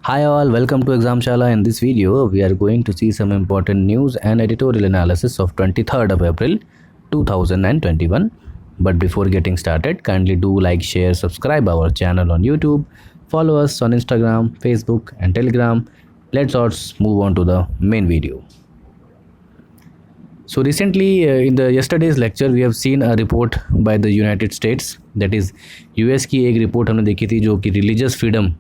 Hi all, welcome to Examshala. In this video, we are going to see some important news and editorial analysis of 23rd of April 2021. But before getting started, kindly do like, share, subscribe our channel on YouTube, follow us on Instagram, Facebook and Telegram. Let's move on to the main video. So recently, in the yesterday's lecture, we have seen a report by the United States, that is US की एक report हमने देखी थी जो कि religious freedom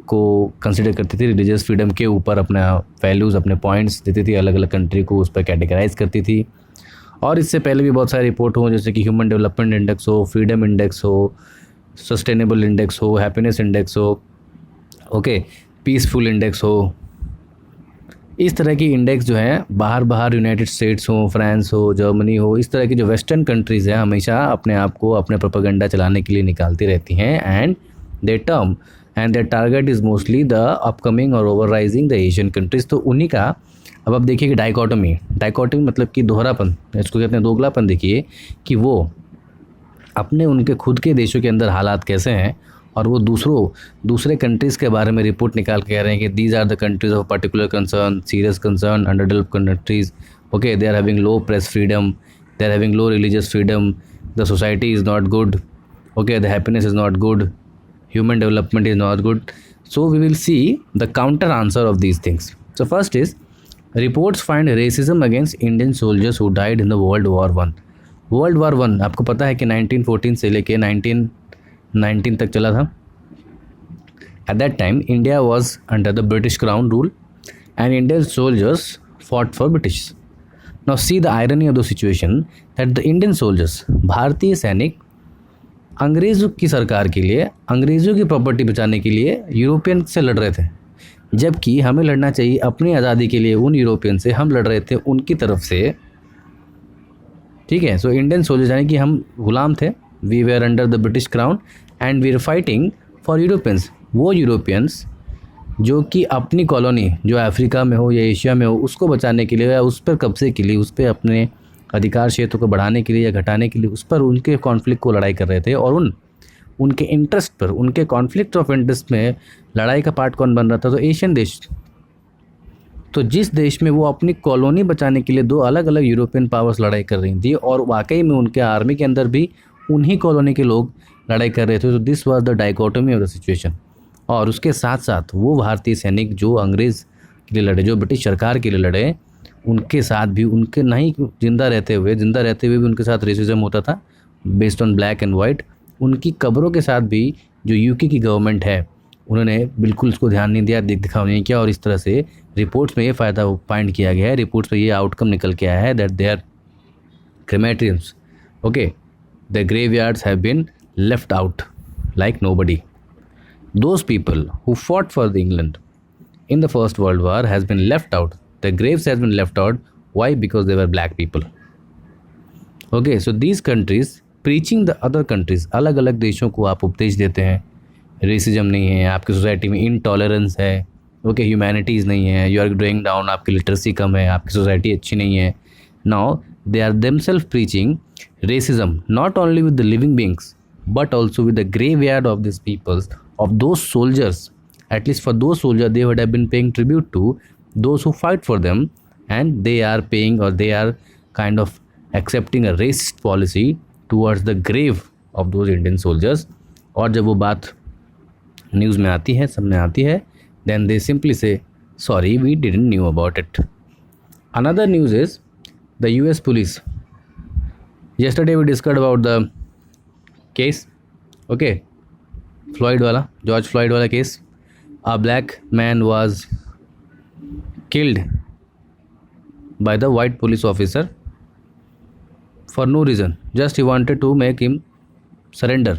को consider करती थी, रिलीजियस फ्रीडम के ऊपर अपना वैल्यूज़, अपने पॉइंट्स देती थी, अलग अलग कंट्री को उस पर कैटेगराइज करती थी। और इससे पहले भी बहुत सारे रिपोर्ट हो, जैसे कि ह्यूमन डेवलपमेंट इंडेक्स हो, फ्रीडम इंडेक्स हो, सस्टेनेबल इंडेक्स हो, हैप्पीनेस इंडेक्स हो, ओके, पीसफुल इंडेक्स हो। इस तरह की इंडेक्स जो है बाहर यूनाइटेड स्टेट्स हो, फ्रांस हो, जर्मनी हो, इस तरह की जो वेस्टर्न कंट्रीज़ हैं हमेशा अपने आप को अपने प्रोपेगेंडा चलाने के लिए निकालती रहती हैं। And their target is mostly the upcoming और over rising the Asian countries. तो उन्हीं का अब आप देखिए कि डाइकोटमी मतलब कि दोहरापन, इसको कहते हैं दोगलापन। देखिए कि वो अपने उनके खुद के देशों के अंदर हालात कैसे हैं और वो दूसरे कंट्रीज़ के बारे में रिपोर्ट निकाल के कह रहे हैं कि these are the countries of particular concern, serious concern, under developed countries, okay, they are having low press freedom, they are having low religious freedom, the society is not good, okay, the happiness is not good, human development is not good. So we will see the counter answer of these things. So first is, reports find racism against Indian soldiers who died in the World War I. World War I आपको पता है कि 1914 से लेके 1919 तक चला था। At that time India was under the British Crown rule and Indian soldiers fought for British. Now see the irony of the situation that the Indian soldiers, भारतीय सैनिक, अंग्रेज़ों की सरकार के लिए, अंग्रेज़ों की प्रॉपर्टी बचाने के लिए यूरोपियन से लड़ रहे थे, जबकि हमें लड़ना चाहिए अपनी आज़ादी के लिए उन यूरोपियन से। हम लड़ रहे थे उनकी तरफ से, ठीक है। सो इंडियन सोल्जर्स यानी कि हम गुलाम थे, we were under the British crown and we are fighting for Europeans. वो यूरोपियंस जो कि अपनी कॉलोनी जो अफ्रीका में हो या एशिया में हो उसको बचाने के लिए या उस पर कब्जे के लिए, उस पर अपने अधिकार क्षेत्र को बढ़ाने के लिए या घटाने के लिए, उस पर उनके कॉन्फ्लिक्ट को लड़ाई कर रहे थे। और उनके इंटरेस्ट पर, उनके कॉन्फ्लिक्ट ऑफ इंटरेस्ट में लड़ाई का पार्ट कौन बन रहा था? तो एशियन देश। तो जिस देश में वो अपनी कॉलोनी बचाने के लिए दो अलग अलग यूरोपियन पावर्स लड़ाई कर रही थी और वाकई में उनके आर्मी के अंदर भी उन्हीं कॉलोनी के लोग लड़ाई कर रहे थे, तो this was the dichotomy of the situation. और उसके साथ साथ वो भारतीय सैनिक जो अंग्रेज़ के लिए लड़े, जो ब्रिटिश सरकार के लिए लड़े, उनके साथ भी, उनके नहीं जिंदा रहते हुए भी उनके साथ रेसिज्म होता था based on black and white. उनकी कब्रों के साथ भी जो यूके की गवर्नमेंट है उन्होंने बिल्कुल उसको ध्यान नहीं दिया, दिखाव नहीं किया। और इस तरह से रिपोर्ट्स में ये फ़ायदा फाइंड किया गया है, रिपोर्ट्स में ये आउटकम निकल के आया है that they are crematoriums, okay, the graveyards have been left out like nobody. Those people who fought for the England in the First World War has been left out. The graves has been left out. Why? Because they were black people. Okay, so these countries preaching the other countries, अलग अलग देशों को आप उपदेश देते हैं, racism नहीं है आपकी सोसाइटी में, इनटॉलरेंस है, ओके, ह्यूमैनिटीज़ नहीं है, यू आर डूइंग डाउन, आपकी लिटरेसी कम है, आपकी सोसाइटी अच्छी नहीं है। Now they are themself preaching racism not only with the living beings but also with the graveyard of this peoples, of those soldiers. At least for those soldiers, they would have been paying tribute to those who fight for them, and they are paying, or they are kind of accepting a racist policy towards the grave of those Indian soldiers. और जब वो बात news में आती है, सब में आती है, then they simply say, sorry, we didn't knew about it. Another news is the US police. Yesterday we discussed about the case, okay, George Floyd वाला case. A black man was killed by the white police officer for no reason. Just he wanted to make him surrender.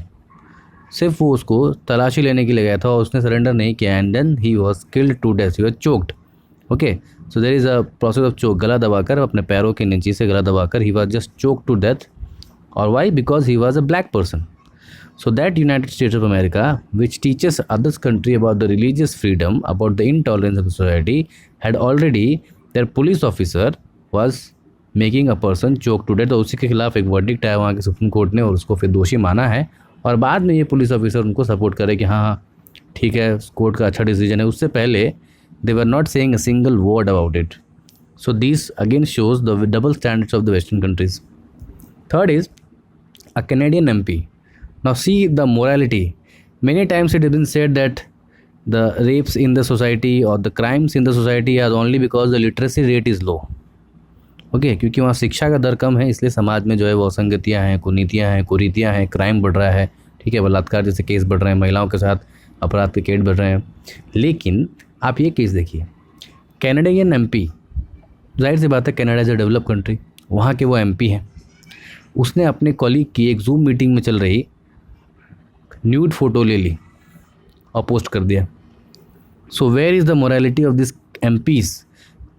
सिर्फ वो उसको तलाशी लेने के लिए गया था और उसने सरेंडर नहीं किया, and then he was killed to death, he was choked, okay. So there is a process of choke, गला दबाकर, अपने पैरों के नीचे से गला दबाकर, he was just choke to death. और why? Because he was a black person. So that United States of America, which teaches others country about the religious freedom, about the intolerance of the society, had already, their police officer was making a person choke to death. तो उसी के खिलाफ एक verdict आया वहाँ के supreme court ने और उसको फिर दोषी माना है। और बाद में ये पुलिस ऑफिसर उनको सपोर्ट करे कि हाँ ठीक है, कोर्ट का अच्छा डिसीजन है, उससे पहले they were not saying a single word about it. So this again shows the double standards of the Western countries. Third is a Canadian MP. Now see the morality. Many times it has been said that the rapes in the society or the crimes in the society are only because the literacy rate is low. Okay क्योंकि वहाँ शिक्षा का दर कम है, इसलिए समाज में जो है वो असंगतियाँ हैं, कुनीतियाँ हैं, कुरीतियाँ हैं, क्राइम बढ़ रहा है. ठीक है, बलात्कार जैसे केस बढ़ रहे हैं, महिलाओं के साथ अपराध के केस बढ़ रहे हैं. लेकिन आप ये केस देखिए, कैनेडियन एमपी, जाहिर सी बात है Canada is a develop country, वहाँ के वो एमपी हैं, उसने अपने कॉलीग की एक जूम मीटिंग में चल रही न्यूड फ़ोटो ले ली और पोस्ट कर दिया. So where is the morality of this MPs?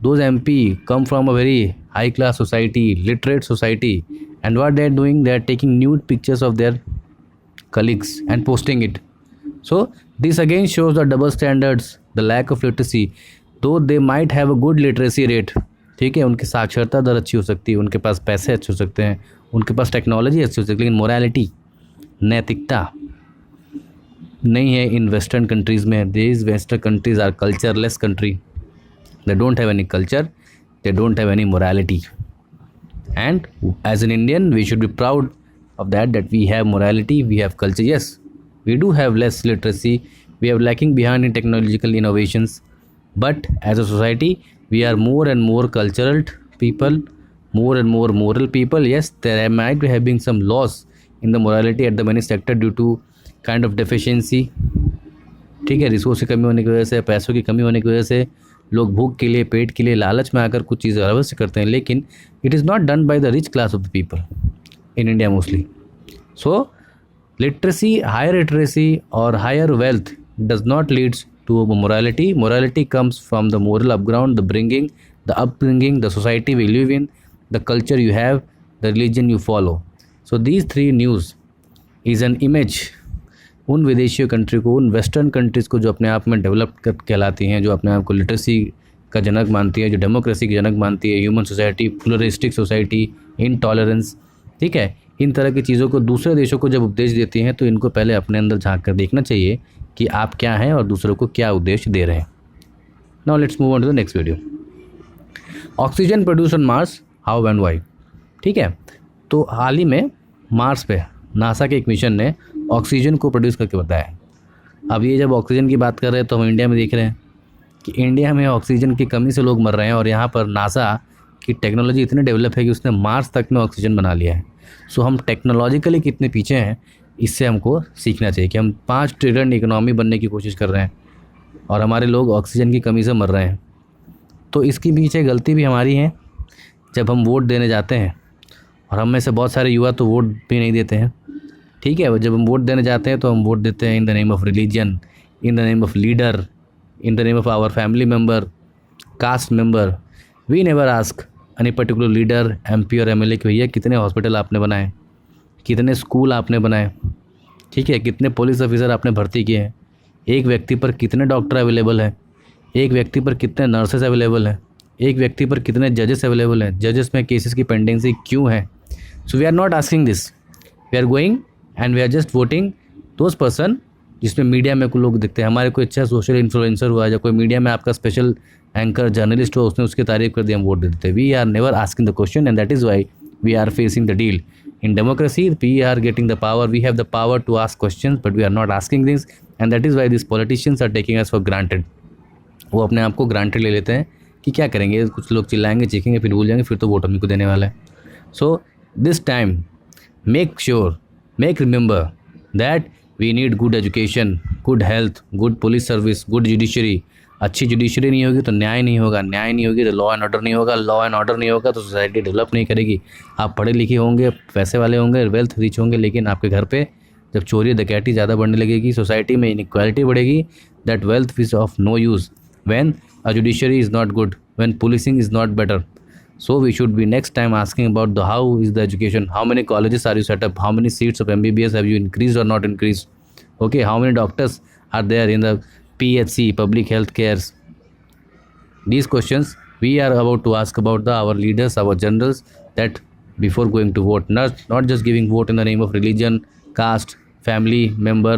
Those MP come from a very high class society, literate society, and what they are doing, they are taking nude pictures of their colleagues and posting it. So this again shows the double standards, the lack of literacy. Though they might have a good literacy rate, ठीक है, उनकी साक्षरता दर अच्छी हो सकती है, उनके पास पैसे अच्छे हो सकते हैं, उनके पास टेक्नोलॉजी अच्छी हो सकती है, लेकिन मोरालिटी, नैतिकता नहीं है इन वेस्टर्न कंट्रीज़ में. These western countries are cultureless country. They don't have any culture, they don't have any morality. And as an Indian we should be proud of that we have morality, we have culture. Yes, we do have less literacy, we are lacking behind in technological innovations, but as a society we are more and more cultural people, more and more moral people. Yes, there might be having some loss in the morality at the many sector due to kind of deficiency. ठीक है, resource की कमी होने की वजह से, पैसों की कमी होने की वजह से लोग भूख के लिए, पेट के लिए, लालच में आकर कुछ चीज़ें अवश्य करते हैं, लेकिन it is not done by the rich class of the people in India mostly. So literacy, higher literacy or higher wealth does not lead to morality. Morality comes from the moral upground, the upbringing, the society we live in, the culture you have, the religion you follow. So these three news is an image उन विदेशी country को, उन western countries को जो अपने आप में develop कहलाती हैं, जो अपने आप को लिटरेसी का जनक मानती है, जो डेमोक्रेसी की जनक मानती है, ह्यूमन सोसाइटी, प्लुरलिस्टिक सोसाइटी, इनटॉलरेंस. ठीक है, इन तरह की चीज़ों को दूसरे देशों को जब उपदेश देती हैं तो इनको पहले अपने अंदर झांक कर देखना चाहिए कि आप क्या हैं और दूसरों को क्या उद्देश्य दे रहे हैं. Now let's move on to the next video. Oxygen produce on Mars, how and why. ठीक है, तो हाल ही में मार्स पे नासा के एक मिशन ने ऑक्सीजन को प्रोड्यूस करके बताया. अब ये जब ऑक्सीजन की बात कर रहे हैं तो हम इंडिया में देख रहे हैं कि इंडिया में ऑक्सीजन की कमी से लोग मर रहे हैं, और यहाँ पर नासा की टेक्नोलॉजी इतनी डेवलप है कि उसने मार्स तक में ऑक्सीजन बना लिया है. सो हम टेक्नोलॉजिकली कितने पीछे हैं, इससे हमको सीखना चाहिए कि हम 5 ट्रिलियन इकोनॉमी बनने की कोशिश कर रहे हैं और हमारे लोग ऑक्सीजन की कमी से मर रहे हैं. तो इसके पीछे गलती भी हमारी है. जब हम वोट देने जाते हैं, और हम में से बहुत सारे युवा तो वोट भी नहीं देते हैं. ठीक है, जब हम वोट देने जाते हैं तो हम वोट देते हैं in the name of religion, in the name of leader, in the name of our family member, caste member. We never ask any particular leader, MP और एमएलए कि भैया कितने हॉस्पिटल आपने बनाए, कितने स्कूल आपने बनाए, ठीक है, कितने पुलिस ऑफिसर आपने भर्ती किए हैं, एक व्यक्ति पर कितने डॉक्टर अवेलेबल हैं, एक व्यक्ति पर कितने नर्सेज अवेलेबल हैं, एक व्यक्ति पर कितने जजेस अवेलेबल हैं, जजेस में केसेस की पेंडेंसी क्यों है. So we are not asking this, we are going and we are just voting those person जिसमें मीडिया में कोई लोग दिखते हैं. हमारे कोई अच्छा सोशल इन्फ्लुएंसर हुआ या कोई मीडिया में आपका स्पेशल एंकर जर्नलिस्ट हो, उसने उसकी तारीफ कर दी, हम वोट दे देते. We are never asking the question and that is why we are facing the deal. In democracy, we are getting the power, we have the power to ask questions, but we are not asking this, and that is why these politicians are taking us for granted. वो अपने आप को granted ले लेते हैं कि क्या करेंगे, कुछ लोग चिल्लाएंगे, चीखेंगे, फिर भूल जाएंगे, फिर तो वोट हम ही को देने वाला है. So this time, make remember that we need good education, good health, good police service, good judiciary. अच्छी जुडिशरी नहीं होगी तो न्याय नहीं होगा, न्याय नहीं होगी तो लॉ एंड ऑर्डर नहीं होगा, लॉ एंड ऑर्डर नहीं होगा तो सोसाइटी डेवलप नहीं करेगी. आप पढ़े लिखे होंगे, पैसे वाले होंगे, वेल्थ रिच होंगे, लेकिन आपके घर पे जब चोरी डकैती ज़्यादा बढ़ने लगेगी, सोसाइटी में इनइक्वालिटी बढ़ेगी, that wealth is of no use when a judiciary is not good, when policing is not better. So we should be next time asking about the how is the education, how many colleges are you set up, how many seats of MBBS have you increased or not increased, okay, how many doctors are there in the PHC, public health cares. These questions we are about to ask about our leaders, our generals, that before going to vote, not just giving vote in the name of religion, caste, family member,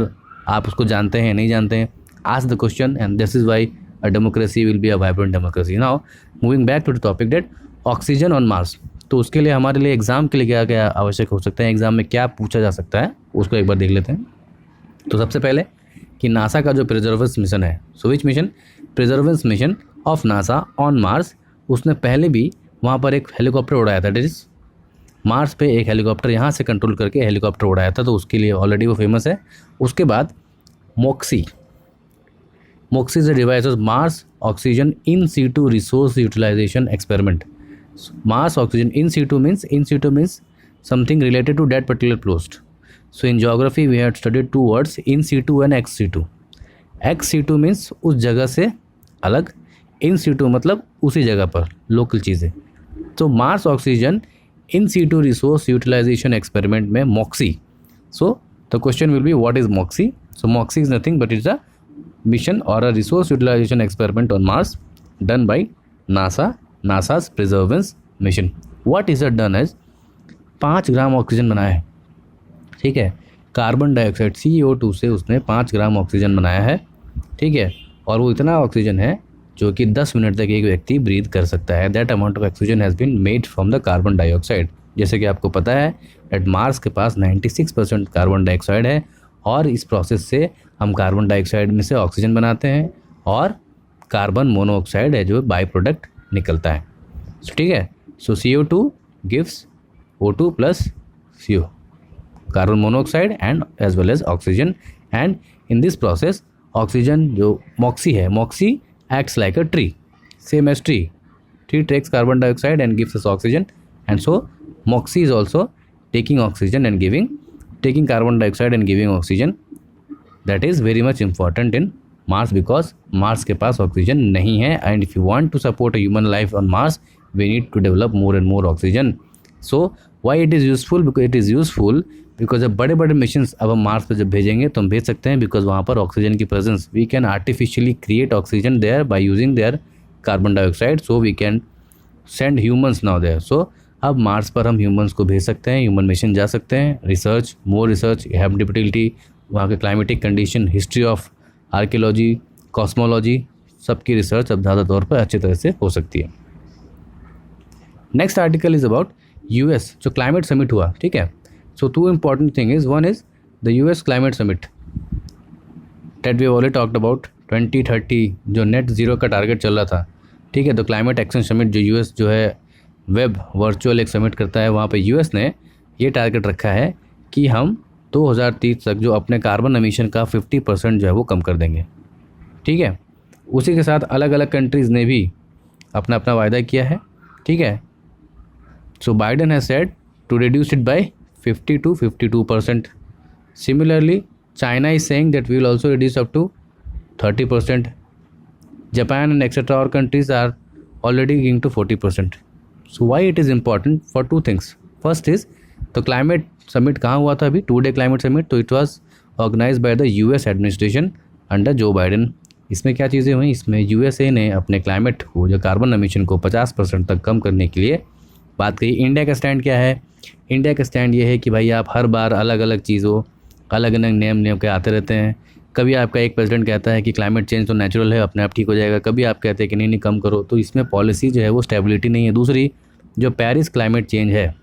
आप उसको जानते हैं नहीं जानते हैं, ask the question, and this is why a democracy will be a vibrant democracy. Now moving back to the topic that oxygen on Mars. तो उसके लिए हमारे लिए एग्ज़ाम के लिए क्या क्या आवश्यक हो सकता है, एग्ज़ाम में क्या पूछा जा सकता है, उसको एक बार देख लेते हैं. तो सबसे पहले कि नासा का जो प्रिजर्वेंस मिशन है, so which mission, Perseverance mission of NASA on Mars, उसने पहले भी वहाँ पर एक हेलीकॉप्टर उड़ाया था. डेट इज़ मार्स पे एक हेलीकॉप्टर यहाँ से कंट्रोल करके हेलीकॉप्टर उड़ाया था, तो उसके लिए ऑलरेडी वो फेमस है. उसके बाद MOXIE is a device of Mars oxygen in situ resource utilisation experiment. Mars oxygen in situ means something related to that particular post. So in geography we had studied two words, in situ and ex situ. Ex situ means उस जगह से अलग, in situ मतलब उसी जगह पर local चीज़ें. तो Mars oxygen in situ resource utilization experiment में MOXIE. So the question will be what is MOXIE? So MOXIE is nothing but it's a mission or a resource utilization experiment on Mars done by NASA's Perseverance mission. What is it done as? 5 gram oxygen बनाया है, ठीक है. Carbon dioxide CO2 से उसने 5 gram oxygen बनाया है, ठीक है. और वो इतना ऑक्सीजन है जो कि 10 मिनट तक एक व्यक्ति ब्रीथ कर सकता है. That amount of oxygen has been made from the carbon dioxide. जैसे कि आपको पता है एट मार्स के पास 96% कार्बन डाइऑक्साइड है, और इस प्रोसेस से हम कार्बन डाइऑक्साइड में से ऑक्सीजन बनाते हैं और कार्बन मोनोऑक्साइड है जो बाई प्रोडक्ट निकलता है. ठीक है. So CO2 gives O2 plus CO, carbon monoxide and as well as oxygen. And in this process oxygen जो MOXIE है, MOXIE acts like a tree, same as tree takes carbon dioxide and gives us oxygen, and so MOXIE is also taking oxygen and taking carbon dioxide and giving oxygen. That is very much important in Mars because Mars के पास oxygen नहीं है, and if you want to support a human life on Mars we need to develop more and more oxygen. So why it is useful? Because it is useful because जब बड़े बड़े missions अब हम Mars पे जब भेजेंगे तो हम भेज सकते हैं बिकॉज वहाँ पर ऑक्सीजन की presence, we can artificially create oxygen there by using their carbon dioxide. So we can send humans now there. So अब मार्स पर हम ह्यूमन्स को भेज सकते हैं, ह्यूमन मिशन जा सकते हैं. रिसर्च, मोर रिसर्च, हैबिटेबिलिटी, वहाँ के climatic condition, history of archaeology, cosmology, सबकी रिसर्च अब ज़्यादा तौर पर अच्छी तरह से हो सकती है. Next article is about US जो क्लाइमेट समिट हुआ, ठीक है. So two important thing is, one is the US climate summit that we already talked about 2030 जो नेट ज़ीरो का टारगेट चल रहा था, ठीक है. तो क्लाइमेट एक्शन समिट जो US जो है वेब वर्चुअल एक समिट करता है, वहाँ पे US ने ये टारगेट रखा है कि हम 2030 तक जो अपने कार्बन एमिशन का 50% जो है वो कम कर देंगे, ठीक है. उसी के साथ अलग अलग कंट्रीज़ ने भी अपना अपना वायदा किया है, ठीक है. So Biden has said to reduce it by 50 to 52%. Similarly, China is saying that we will also reduce up to 30%. Japan and etc. Our countries are already going to 40%. So why it is important? For two things. First is the climate summit कहाँ हुआ था अभी, 2-day climate summit. तो it was organized by the US administration under Joe Biden. इसमें क्या चीज़ें हुई, इसमें USA ने अपने क्लाइमेट को जो कार्बन एमिशन को 50% तक कम करने के लिए बात कही. इंडिया का स्टैंड क्या है? इंडिया का स्टैंड ये है कि भाई आप हर बार अलग अलग चीज़ों, अलग अलग नियम के आते रहते हैं. कभी आपका एक प्रेसिडेंट कहता है कि क्लाइमेट चेंज तो नेचुरल है, अपने आप ठीक हो जाएगा. कभी आप कहते हैं कि नहीं कम करो. तो इसमें पॉलिसी जो है वो स्टेबिलिटी नहीं है. दूसरी जो पेरिस क्लाइमेट चेंज है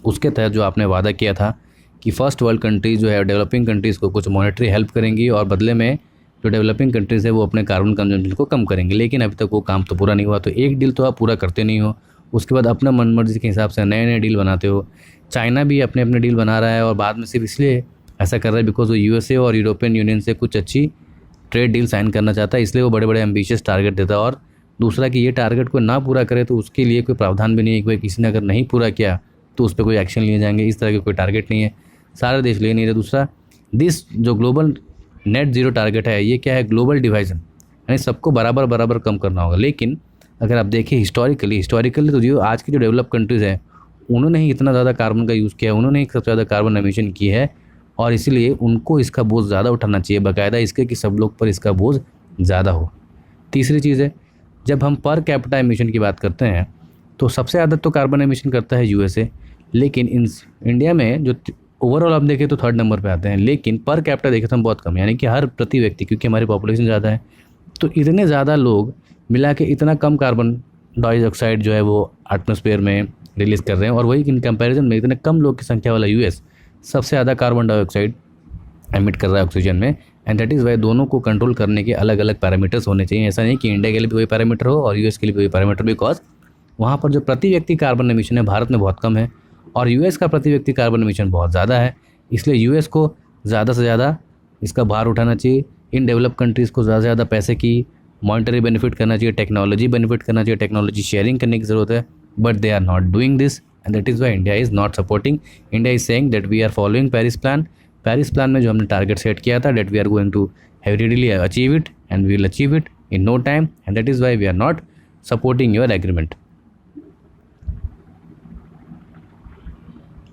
उसके तहत जो आपने वादा किया था कि फर्स्ट वर्ल्ड कंट्रीज़ जो है डेवलपिंग कंट्रीज़ को कुछ मॉनेटरी हेल्प करेंगी और बदले में जो डेवलपिंग कंट्रीज़ है वो अपने कार्बन कंजम्पशन को कम करेंगे, लेकिन अभी तक वो काम तो पूरा नहीं हुआ. तो एक डील तो आप पूरा करते नहीं हो, उसके बाद अपना मनमर्जी के हिसाब से नए नए डील बनाते हो. चाइना भी अपने अपने डील बना रहा है और बाद में सिर्फ इसलिए ऐसा कर रहा है बिकॉज वो USA और यूरोपियन यूनियन से कुछ अच्छी ट्रेड डील साइन करना चाहता है, इसलिए वो बड़े बड़े एम्बिशियस टारगेट देता है. और दूसरा कि ये टारगेट को ना पूरा करे तो उसके लिए कोई प्रावधान भी नहीं है. कोई किसी ने अगर नहीं पूरा किया तो उस पर कोई एक्शन लिए जाएंगे, इस तरह के कोई टारगेट नहीं है. सारे देश ले नहीं रहे. दूसरा दिस जो ग्लोबल नेट ज़ीरो टारगेट है ये क्या है, ग्लोबल डिवाइजन, यानी सबको बराबर कम करना होगा. लेकिन अगर आप देखिए हिस्टोरिकली तो जो आज की जो डेवलप कंट्रीज़ है उन्होंने ही इतना ज़्यादा कार्बन का यूज़ किया है, उन्होंने ही सबसे ज़्यादा कार्बन एमिशन की है, और इसीलिए उनको इसका बोझ ज़्यादा उठाना चाहिए, बाकायदा इसके कि सब लोग पर इसका बोझ ज़्यादा हो. तीसरी चीज़ है, जब हम पर कैपिटा एमिशन की बात करते हैं तो सबसे ज़्यादा तो कार्बन एमिशन करता है USA, लेकिन इंडिया में जो ओवरऑल आप देखें तो थर्ड नंबर पे आते हैं, लेकिन पर कैपिटा देखें तो हम बहुत कम है, यानी कि हर प्रति व्यक्ति, क्योंकि हमारी पॉपुलेशन ज़्यादा है तो इतने ज़्यादा लोग मिला के इतना कम कार्बन डाइऑक्साइड जो है वो एटमॉस्फेयर में रिलीज़ कर रहे हैं, और वही इन कंपैरिजन में इतने कम लोग की संख्या वाला यूएस सबसे ज़्यादा कार्बन डाइऑक्साइड एमिट कर रहा है ऑक्सीजन में। एंड दैट इज़ वाई दोनों को कंट्रोल करने के अलग अलग पैरामीटर्स होने चाहिए। ऐसा नहीं कि इंडिया के लिए भी वही पैरामीटर हो और यूएस के लिए भी वही पैरामीटर, बिकॉज वहाँ पर जो प्रति व्यक्ति कार्बन एमिशन है भारत में बहुत कम है और यूएस का प्रति व्यक्ति कार्बन एमिशन बहुत ज़्यादा है। इसलिए यूएस को ज़्यादा से ज़्यादा इसका भार उठाना चाहिए। इन डेवलप कंट्रीज़ को ज़्यादा से ज़्यादा पैसे की मॉनिटरी बेनिफिट करना चाहिए, टेक्नोलॉजी बेनिफिट करना चाहिए, टेक्नोलॉजी शेयरिंग करने की ज़रूरत है, but they are not doing this and that is why India is not supporting. India is saying that we are following Paris plan. Paris plan में जो हमने टारगेट सेट किया था, that we are going to hurriedly achieve it and we will achieve it in no time and that is why we are not supporting your agreement.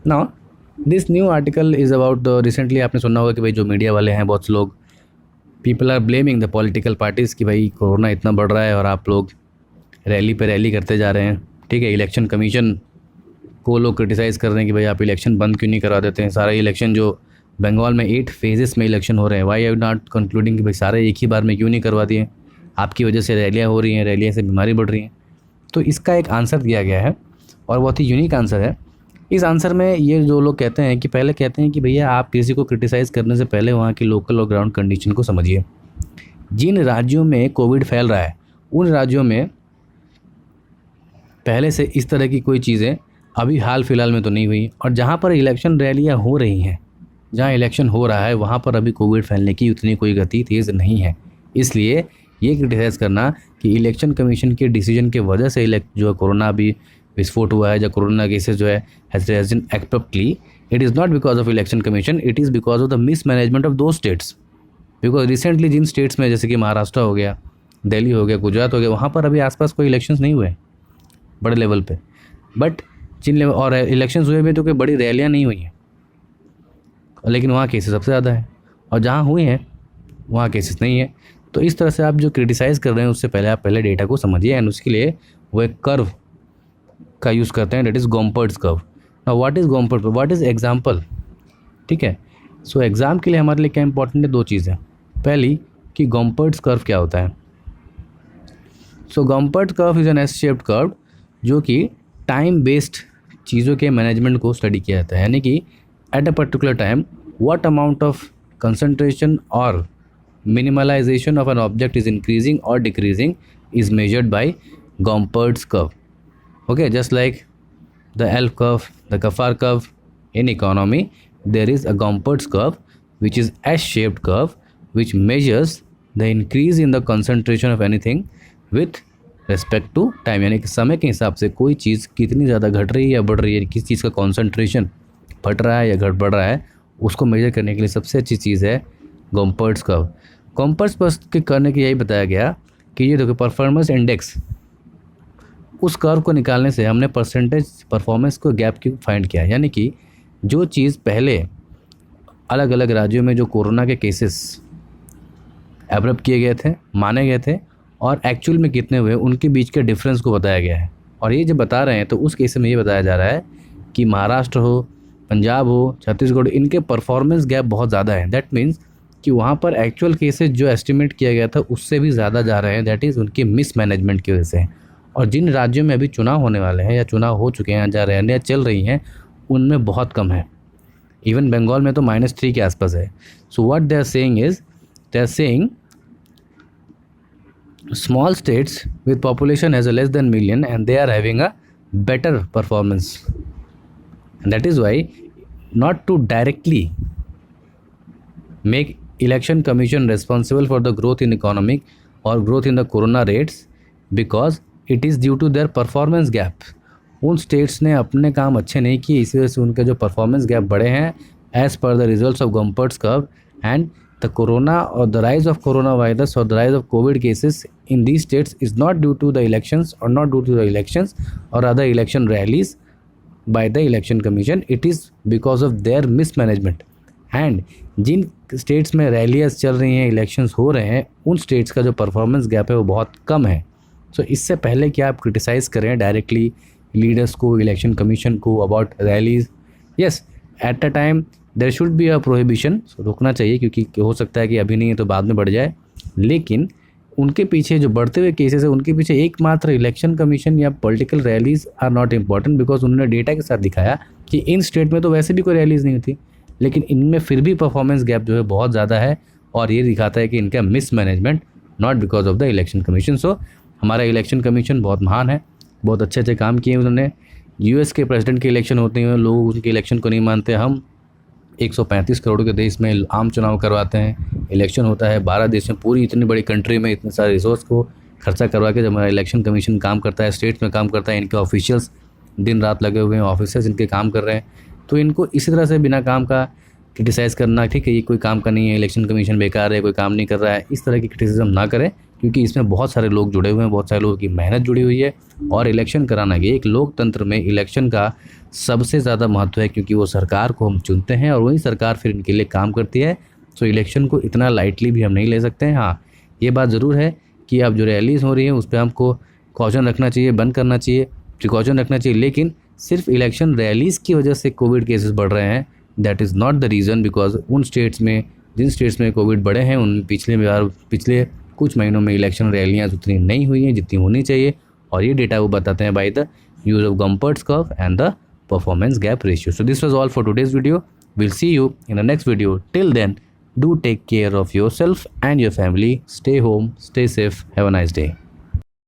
Now this new article is about the recently आपने सुना होगा कि भाई जो media वाले हैं बहुत से लोग, people are blaming the political parties कि भाई कोरोना इतना बढ़ रहा है और आप लोग रैली पे रैली करते जा रहे हैं। ठीक है, इलेक्शन कमीशन को लोग क्रिटिसाइज़ कर रहे हैं कि भाई आप इलेक्शन बंद क्यों नहीं करवा देते हैं। सारा इलेक्शन जो बंगाल में 8 फेजेस में इलेक्शन हो रहे हैं, वाई आर नॉट कंक्लूडिंग कि भाई सारे एक ही बार में क्यों नहीं करवा दिए। आपकी वजह से रैलियाँ हो रही हैं, रैलियाँ से बीमारी बढ़ रही हैं। तो इसका एक आंसर दिया गया है और बहुत ही यूनिक आंसर है। इस आंसर में ये जो लोग कहते हैं कि पहले कहते हैं कि भैया आप किसी को क्रिटिसाइज़ करने से पहले वहाँ की लोकल और ग्राउंड कंडीशन को समझिए। जिन राज्यों में कोविड फैल रहा है उन राज्यों में पहले से इस तरह की कोई चीज़ें अभी हाल फिलहाल में तो नहीं हुई, और जहाँ पर इलेक्शन रैलियाँ हो रही हैं, जहाँ इलेक्शन हो रहा है वहाँ पर अभी कोविड फैलने की उतनी कोई गति तेज़ नहीं है। इसलिए ये क्रिटिसाइज़ करना कि इलेक्शन कमीशन के डिसीजन के वजह से जो कोरोना अभी विस्फोट हुआ है, जो कोरोना केसेस जो है has risen abruptly, it is not because of election commission, it is because of the mismanagement of दो स्टेट्स। बिकॉज रिसेंटली जिन स्टेट्स में जैसे कि महाराष्ट्र हो गया, दिल्ली हो गया, गुजरात हो गया, वहाँ पर अभी आसपास कोई इलेक्शंस नहीं हुए बड़े लेवल पे, बट जिन लेवल और इलेक्शंस हुए भी तो कोई बड़ी रैलियाँ नहीं हुई हैं, लेकिन वहाँ केसेस सबसे ज़्यादा है, और जहाँ हुई हैं वहाँ केसेस नहीं है। तो इस तरह से आप जो क्रिटिसाइज़ कर रहे हैं उससे पहले आप पहले डेटा को समझिए, एंड उसके लिए वो एक कर्व का यूज़ करते हैं, that is Gompertz curve. Now what is Gompertz, what is example. ठीक है, सो एग्ज़ाम के लिए हमारे लिए क्या इंपॉर्टेंट है, दो चीज़ें। पहली कि गॉम्पर्ट्स कर्व क्या होता है। So Gompertz curve is an S shaped curve जो कि टाइम बेस्ड चीज़ों के मैनेजमेंट को स्टडी किया जाता है, यानी कि at a particular time what amount of concentration और minimalisation of an object is increasing और decreasing is measured by Gompertz curve. Okay, just like the L curve, the Kafar curve in economy, there is a Gompertz curve which is S-shaped curve which measures the increase in the concentration of anything with respect to time, यानी कि समय के हिसाब से कोई चीज़ कितनी ज़्यादा घट रही है या बढ़ रही है, किस चीज़ का कॉन्सेंट्रेशन घट रहा है या घट बढ़ रहा है, उसको मेजर करने के लिए सबसे अच्छी चीज़ है गॉम्पर्ट्स कर्व। गॉम्पर्ट्स बस के करने के यही बताया गया कि ये देखो परफॉर्मेंस इंडेक्स, उस कर्व को निकालने से हमने परसेंटेज परफॉर्मेंस को गैप की फाइंड किया, यानी कि जो चीज़ पहले अलग अलग राज्यों में जो कोरोना के केसेस एब्रप्ट किए गए थे, माने गए थे, और एक्चुअल में कितने हुए उनके बीच के डिफरेंस को बताया गया है। और ये जब बता रहे हैं तो उस केस में ये बताया जा रहा है कि महाराष्ट्र हो, पंजाब हो, छत्तीसगढ़, इनके परफॉर्मेंस गैप बहुत ज़्यादा है। दैट मीन्स कि वहाँ पर एक्चुअल केसेस जो एस्टिमेट किया गया था उससे भी ज़्यादा जा रहे हैं, दैट इज़ उनके मिसमैनेजमेंट की वजह से। और जिन राज्यों में अभी चुनाव होने वाले हैं या चुनाव हो चुके हैं, जा रहे हैं या चल रही हैं, उनमें बहुत कम है। इवन बंगाल में तो -3 के आसपास है। So what they are saying is, they are saying small states with population as less than million and they are having a better performance, and that is why not to directly make election commission responsible for the growth in economic or growth in the corona rates, because it is due to their performance gap. उन states ने अपने काम अच्छे नहीं किए, इसी वजह से उनके जो परफॉर्मेंस गैप बढ़े हैं as per the results of Gompertz curve. And the corona और the rise of corona virus और the rise of covid cases in these states is not due to the elections और not due to the elections और other election rallies by the election commission, it is because of their mismanagement. And जिन states में रैलियाँ चल रही हैं, elections हो रहे हैं, उन स्टेट्स का जो परफॉर्मेंस गैप है वो बहुत कम है। सो इससे पहले कि आप क्रिटिसाइज़ करें डायरेक्टली लीडर्स को, इलेक्शन कमीशन को about rallies, yes at a time there should be a prohibition, रोकना चाहिए क्योंकि हो सकता है कि अभी नहीं है तो बाद में बढ़ जाए। लेकिन उनके पीछे जो बढ़ते हुए केसेस है उनके पीछे एकमात्र इलेक्शन कमीशन या political rallies are not important, because उन्होंने डेटा के साथ दिखाया कि इन स्टेट में तो वैसे भी कोई रैलीज नहीं होती, लेकिन इनमें फिर भी परफॉर्मेंस गैप जो है बहुत ज़्यादा है, और ये दिखाता है कि इनका mismanagement, not because of the election commission. So हमारा इलेक्शन कमीशन बहुत महान है, बहुत अच्छे अच्छे काम किए उन्होंने। यूएस के प्रेसिडेंट के इलेक्शन होते हैं, लोग उनके इलेक्शन को नहीं मानते। हम 135 करोड़ के देश में आम चुनाव करवाते हैं, इलेक्शन होता है 12 देश में, पूरी इतनी बड़ी कंट्री में इतने सारे रिसोर्स को खर्चा करवा के जब हमारा इलेक्शन कमीशन काम करता है, स्टेट्स में काम करता है, इनके ऑफिशियल्स दिन रात लगे हुए हैं, ऑफिसर्स इनके काम कर रहे हैं, तो इनको इसी तरह से बिना काम का क्रिटिसाइज़ करना, ठीक है ये कोई काम का नहीं है, इलेक्शन कमीशन बेकार है, कोई काम नहीं कर रहा है, इस तरह की क्रिटिसिज्म ना करें, क्योंकि इसमें बहुत सारे लोग जुड़े हुए हैं, बहुत सारे लोगों की मेहनत जुड़ी हुई है। और इलेक्शन कराना ये एक लोकतंत्र में इलेक्शन का सबसे ज़्यादा महत्व है, क्योंकि वो सरकार को हम चुनते हैं और वही सरकार फिर इनके लिए काम करती है। तो इलेक्शन को इतना लाइटली भी हम नहीं ले सकते हैं। हाँ, ये बात ज़रूर है कि अब जो रैलीज़ हो रही हैं उस पर हमको कॉशन रखना चाहिए, बंद करना चाहिए, प्रिकॉशन रखना चाहिए, लेकिन सिर्फ इलेक्शन रैलीज़ की वजह से कोविड केसेस बढ़ रहे हैं, that is not the reason, because उन स्टेट्स में जिन स्टेट्स में कोविड बढ़े हैं उन पिछले कुछ महीनों में इलेक्शन रैलियाँ उतनी नहीं हुई हैं जितनी होनी चाहिए, और ये डेटा वो बताते हैं by the use of Gompertz curve and the performance gap ratio. So this was all for today's video. We'll see you in the next video. Till then, do take care of yourself and your family. Stay home, stay safe. Have a nice day.